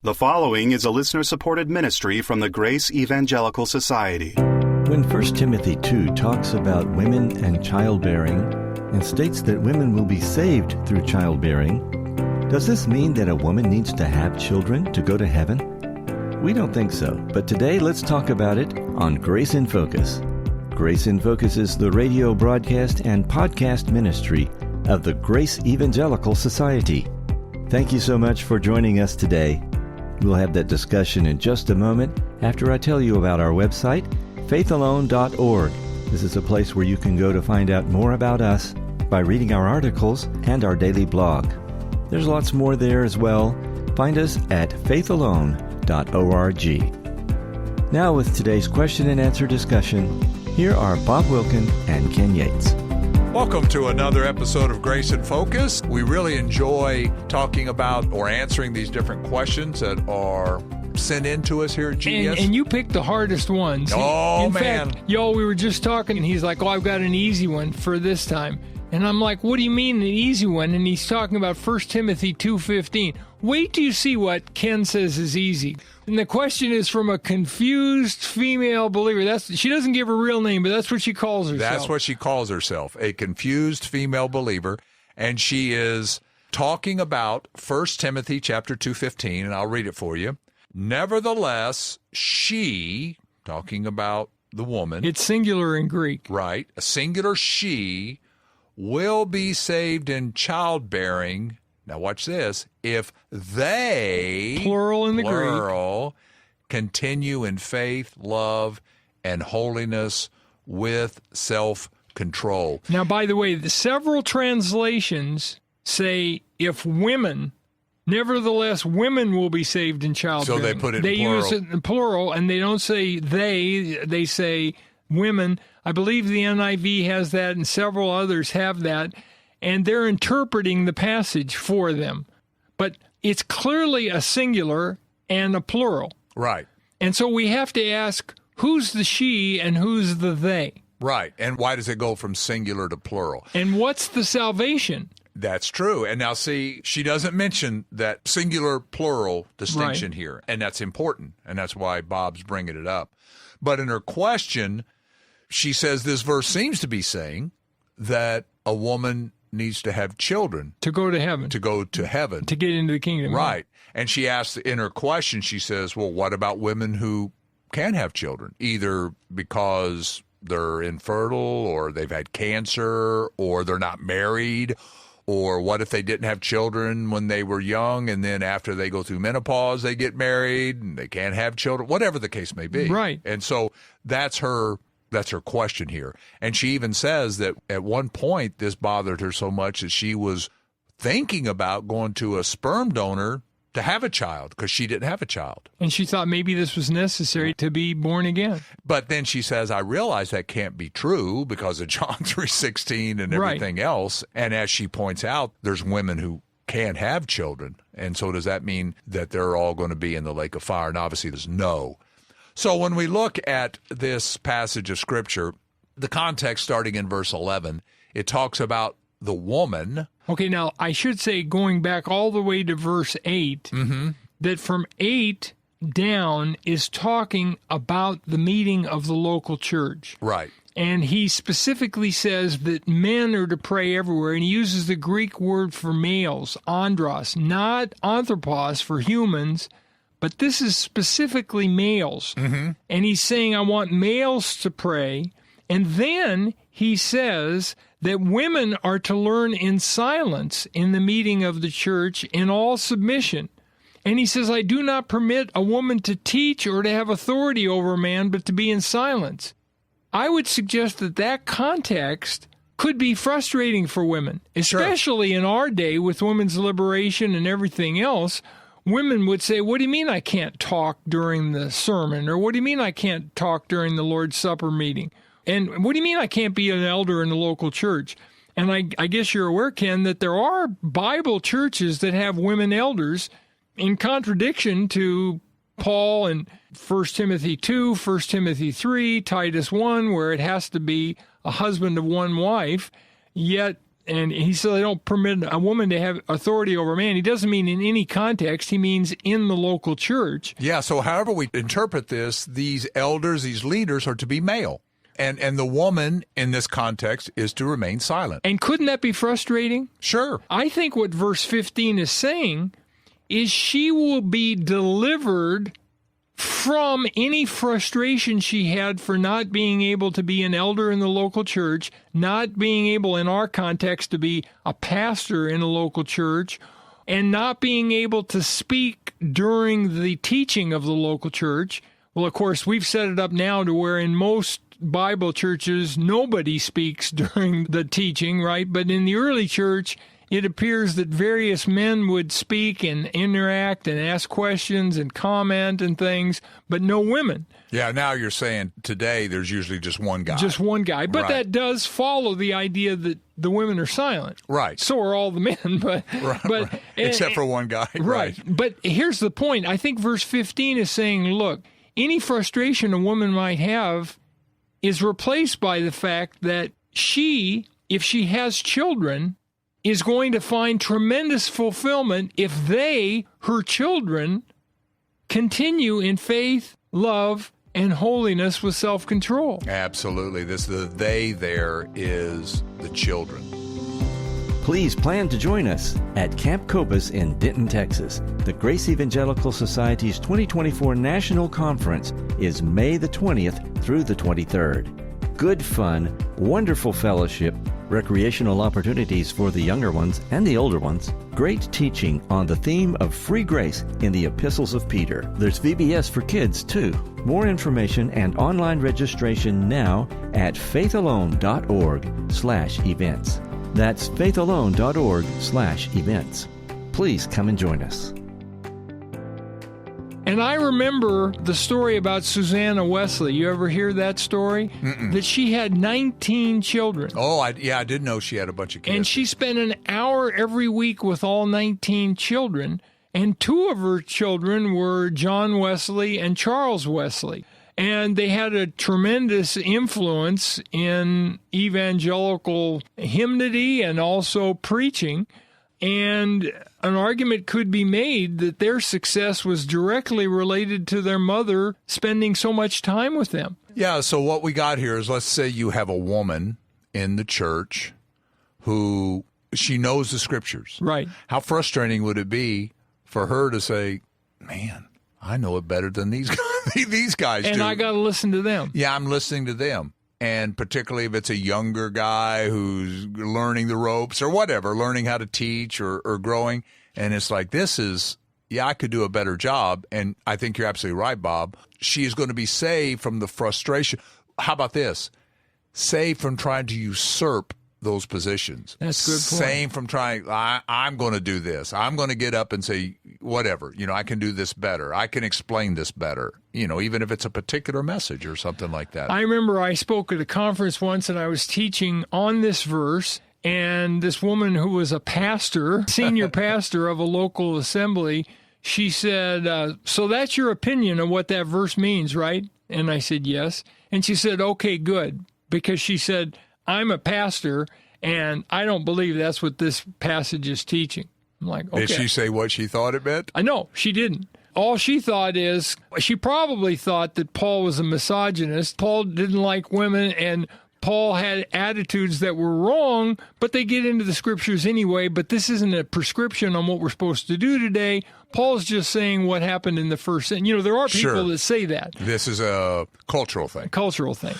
The following is a listener-supported ministry from the Grace Evangelical Society. When 1 Timothy 2 talks about women and childbearing and states that women will be saved through childbearing, does this mean that a woman needs to have children to go to heaven? We don't think so, but today let's talk about it on Grace in Focus. Grace in Focus is the radio broadcast and podcast ministry of the Grace Evangelical Society. Thank you so much for joining us today. We'll have that discussion in just a moment after I tell you about our website, faithalone.org. This is a place where you can go to find out more about us by reading our articles and our daily blog. There's lots more there as well. Find us at faithalone.org. Now with today's question and answer discussion, here are Bob Wilkin and Ken Yates. Welcome to another episode of Grace in Focus. We really enjoy talking about or answering these different questions that are sent in to us here at GES. And you picked the hardest ones. In fact, we were just talking, and he's like, I've got an easy one for this time. And I'm like, what do you mean an easy one? And he's talking about 1 Timothy 2:15. Wait till you see what Ken says is easy. And the question is from a confused female believer. She doesn't give her real name, but that's what she calls herself. That's what she calls herself, a confused female believer. And she is talking about 1 Timothy chapter 2:15, and I'll read it for you. Nevertheless, she, talking about the woman. It's singular in Greek. Right. A singular she will be saved in childbearing. Now watch this. If they, plural in the Greek, continue in faith, love, and holiness with self-control. Now, by the way, the several translations say if women, nevertheless, women will be saved in childbearing. So they put it in plural. They use it in plural, and they don't say they say women. I believe the NIV has that, and several others have that, and they're interpreting the passage for them. But it's clearly a singular and a plural. Right. And so we have to ask, who's the she and who's the they? Right. And why does it go from singular to plural? And what's the salvation? That's true. And now, see, she doesn't mention that singular-plural distinction here, and that's important, and that's why Bob's bringing it up. But in her question, she says this verse seems to be saying that a woman needs to have children. To go to heaven. To go to heaven. To get into the kingdom. Right. And she asks, in her question, she says, well, what about women who can have children, either because they're infertile or they've had cancer or they're not married, or what if they didn't have children when they were young and then after they go through menopause they get married and they can't have children, whatever the case may be. Right. And so that's her question here. And she even says that at one point this bothered her so much that she was thinking about going to a sperm donor to have a child because she didn't have a child. And she thought maybe this was necessary to be born again. But then she says, I realize that can't be true because of John 3:16 and everything else. And as she points out, there's women who can't have children. And so does that mean that they're all going to be in the lake of fire? And obviously there's no. So when we look at this passage of Scripture, the context starting in verse 11, it talks about the woman. Okay, now I should say, going back all the way to verse 8, that from 8 down is talking about the meeting of the local church. Right. And he specifically says that men are to pray everywhere, and he uses the Greek word for males, andros, not anthropos for humans, but this is specifically males. And he's saying, I want males to pray. And then he says that women are to learn in silence in the meeting of the church in all submission. And he says, I do not permit a woman to teach or to have authority over a man, but to be in silence. I would suggest that that context could be frustrating for women, especially in our day with women's liberation and everything else. Women would say, what do you mean I can't talk during the sermon? Or what do you mean I can't talk during the Lord's Supper meeting? And what do you mean I can't be an elder in the local church? And I guess you're aware, Ken, that there are Bible churches that have women elders in contradiction to Paul in 1 Timothy 2, 1 Timothy 3, Titus 1, where it has to be a husband of one wife. Yet And he said they don't permit a woman to have authority over a man. He doesn't mean in any context. He means in the local church. Yeah, so however we interpret this, these elders, these leaders are to be male. And the woman in this context is to remain silent. And couldn't that be frustrating? Sure. I think what verse 15 is saying is she will be delivered from any frustration she had for not being able to be an elder in the local church, not being able, in our context, to be a pastor in a local church, and not being able to speak during the teaching of the local church. Well, of course, we've set it up now to where in most Bible churches, nobody speaks during the teaching, right? But in the early church, it appears that various men would speak and interact and ask questions and comment and things, but no women. Yeah, now you're saying today there's usually just one guy. Just one guy. But Right. that does follow the idea that the women are silent. Right. So are all the men. But, Right. Except for one guy. Right. But here's the point. I think verse 15 is saying, look, any frustration a woman might have is replaced by the fact that she, if she has children, is going to find tremendous fulfillment if they, her children, continue in faith, love, and holiness with self-control. Absolutely. The they there is the children. Please plan to join us at Camp Copus in Denton, Texas. The Grace Evangelical Society's 2024 National Conference is May the 20th through the 23rd. Good fun, wonderful fellowship, recreational opportunities for the younger ones and the older ones, great teaching on the theme of free grace in the epistles of Peter. There's VBS for kids too. More information and online registration now at faithalone.org/events. That's faithalone.org/events. Please come and join us. And I remember the story about Susanna Wesley. You ever hear that story? Mm-mm. That she had 19 children. Oh, I did know she had a bunch of kids. And she spent an hour every week with all 19 children. And 2 of her children were John Wesley and Charles Wesley. And they had a tremendous influence in evangelical hymnody and also preaching. And an argument could be made that their success was directly related to their mother spending so much time with them. Yeah, so what we got here is, let's say you have a woman in the church who she knows the scriptures. Right. How frustrating would it be for her to say, man, I know it better than these guys do. And I got to listen to them. Yeah, I'm listening to them. And particularly if it's a younger guy who's learning the ropes or whatever, learning how to teach or growing. And it's like, I could do a better job. And I think you're absolutely right, Bob. She is going to be saved from the frustration. How about this? Saved from trying to usurp those positions. That's a good point. Saved from trying, I'm going to do this. I'm going to get up and say, whatever, I can do this better. I can explain this better, even if it's a particular message or something like that. I remember I spoke at a conference once and I was teaching on this verse, and this woman who was a pastor, senior pastor of a local assembly, she said, so that's your opinion of what that verse means, right? And I said, yes. And she said, okay, good. Because she said, I'm a pastor, and I don't believe that's what this passage is teaching. I'm like, okay. Did she say what she thought it meant? No, she didn't. All she thought is, she probably thought that Paul was a misogynist. Paul didn't like women, and Paul had attitudes that were wrong, but they get into the scriptures anyway. But this isn't a prescription on what we're supposed to do today. Paul's just saying what happened in the first century. There are people that say that. This is a cultural thing. Cultural thing.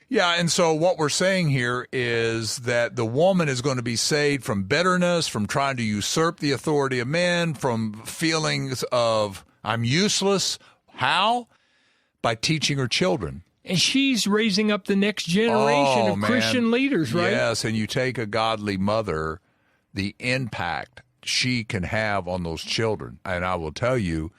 Yeah, and so what we're saying here is that the woman is going to be saved from bitterness, from trying to usurp the authority of men, from feelings of, I'm useless. How? By teaching her children. And she's raising up the next generation of Christian leaders, right? Yes, and you take a godly mother, the impact she can have on those children. And I will tell you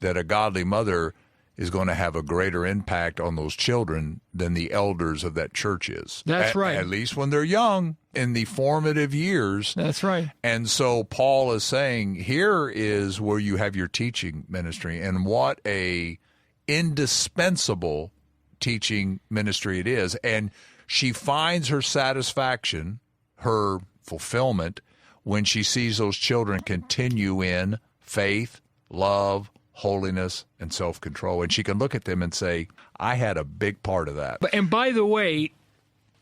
that a godly mother is going to have a greater impact on those children than the elders of that church is. That's right. At least when they're young, in the formative years. That's right. And so Paul is saying, here is where you have your teaching ministry, and what a indispensable teaching ministry it is. And she finds her satisfaction, her fulfillment when she sees those children continue in faith, love, holiness, and self-control. And she can look at them and say, I had a big part of that. And by the way,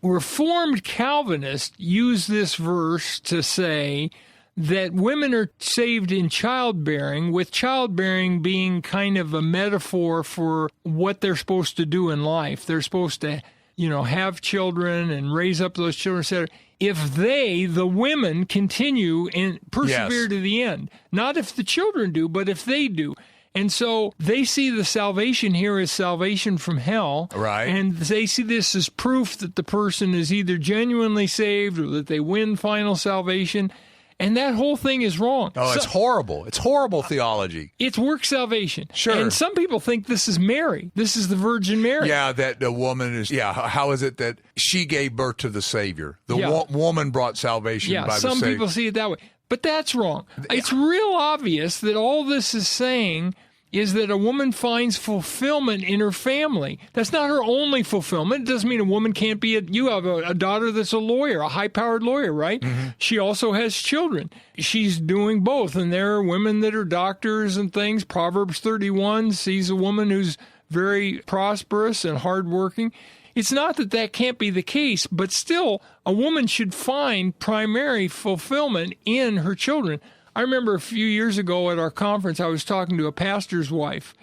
Reformed Calvinists use this verse to say that women are saved in childbearing, with childbearing being kind of a metaphor for what they're supposed to do in life. They're supposed to, have children and raise up those children, etc. If they, the women, continue and persevere to the end. Not if the children do, but if they do. And so they see the salvation here as salvation from hell. Right. And they see this as proof that the person is either genuinely saved or that they win final salvation. And that whole thing is wrong. Oh, it's horrible. It's horrible theology. It's work salvation. Sure. And some people think this is Mary. This is the Virgin Mary. Yeah, that the woman is, how is it that she gave birth to the Savior? The woman brought salvation by the Savior. Some people see it that way. But that's wrong. It's real obvious that all this is saying is that a woman finds fulfillment in her family. That's not her only fulfillment. It doesn't mean a woman can't be you have a daughter that's a lawyer, a high-powered lawyer, right? Mm-hmm. She also has children. She's doing both, and there are women that are doctors and things. Proverbs 31 sees a woman who's very prosperous and hardworking. It's not that can't be the case, but still, a woman should find primary fulfillment in her children. I remember a few years ago at our conference, I was talking to a pastor's wife.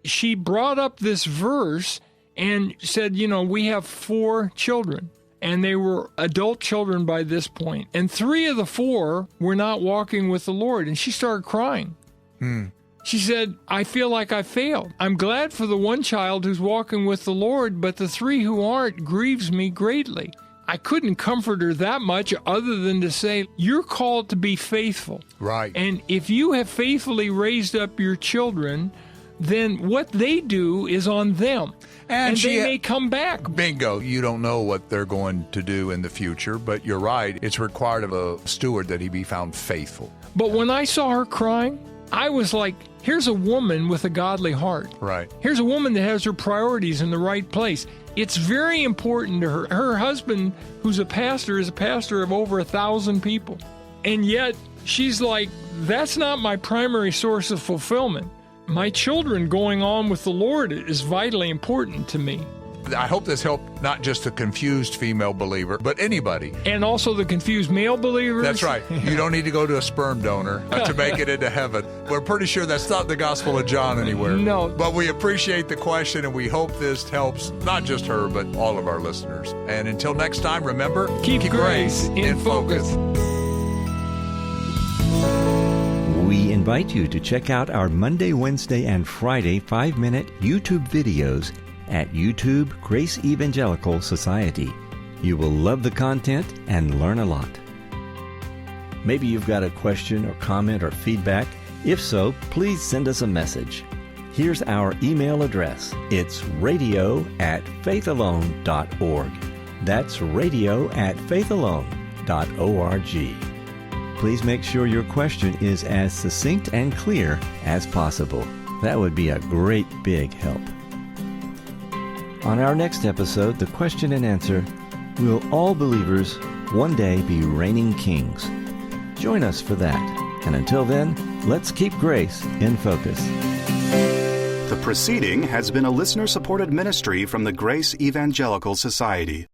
She brought up this verse and said, we have 4 children, and they were adult children by this point. And 3 of the 4 were not walking with the Lord, and she started crying. She said, I feel like I failed. I'm glad for the one child who's walking with the Lord, but the 3 who aren't grieves me greatly. I couldn't comfort her that much other than to say, you're called to be faithful. Right. And if you have faithfully raised up your children, then what they do is on them. And they may come back. Bingo. You don't know what they're going to do in the future, but you're right. It's required of a steward that he be found faithful. But when I saw her crying, I was like, here's a woman with a godly heart. Right. Here's a woman that has her priorities in the right place. It's very important to her. Her husband, who's a pastor, is a pastor of over 1,000 people. And yet, she's like, that's not my primary source of fulfillment. My children going on with the Lord is vitally important to me. I hope this helped not just a confused female believer, but anybody. And also the confused male believers. That's right. You don't need to go to a sperm donor to make it into heaven. We're pretty sure that's not the Gospel of John anywhere. No. But we appreciate the question, and we hope this helps not just her, but all of our listeners. And until next time, remember, keep grace in focus. We invite you to check out our Monday, Wednesday, and Friday 5-minute YouTube videos at YouTube Grace Evangelical Society. You will love the content and learn a lot. Maybe you've got a question or comment or feedback. If so, please send us a message. Here's our email address. It's radio@faithalone.org. That's radio@faithalone.org. Please make sure your question is as succinct and clear as possible. That would be a great big help. On our next episode, the question and answer, will all believers one day be reigning kings? Join us for that. And until then, let's keep grace in focus. The proceeding has been a listener-supported ministry from the Grace Evangelical Society.